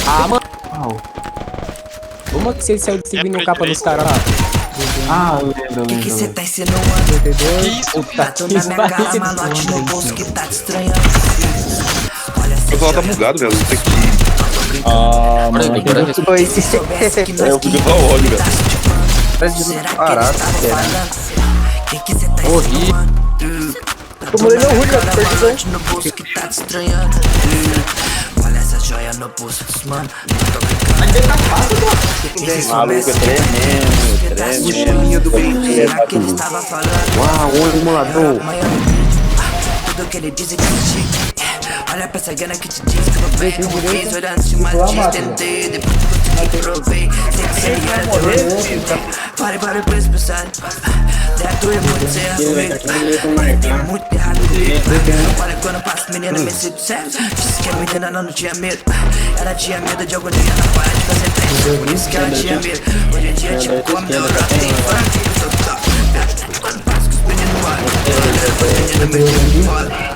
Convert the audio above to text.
Ah, mano. Uau. Como é que você saiu distribuindo capa dos caras lá? Ah, eu lembro. Que cê tá insinuando? Entendeu? Que isso, Puta Tá que tudo na minha cara, pariu. malote no bolso que tá te estranhando. Olha, O celular tá bugado, velho. Tem que. Ah, mano. Bora ver. Foi. se soubesse que nós Eu fico só ódio, velho. Parece de será que parado, eles tavam será? falando? Que cê tá Horrível. insinuando? Tô morrendo ruim, malote no bolso que tá te estranhando. Olha essa joia no bolso dos mano. Não tô brincando. Que se Maluco, soubesse é tremendo. o cheminho do bem. Será que eles tava falando? Uau, o emulador. Tudo que ele diz é que existe. Olha pra essa grana que te diz que eu venho como fiz. Olhando de uma diz, tentei. Depois que eu provei. Sei que você me era Pare para pensar. Dentro é muito certo. Tem muito errado comigo. Olha quando eu passo, menina, me sinto certo. Disse que a menina não tinha medo. Ela tinha medo de algum dia não parar de fazer teste. Por isso que ela tinha medo. Hoje em dia, tipo, como eu rap tem funk. Eu sou top. Quando passo com os meninos olham. Menina, me sinto foda.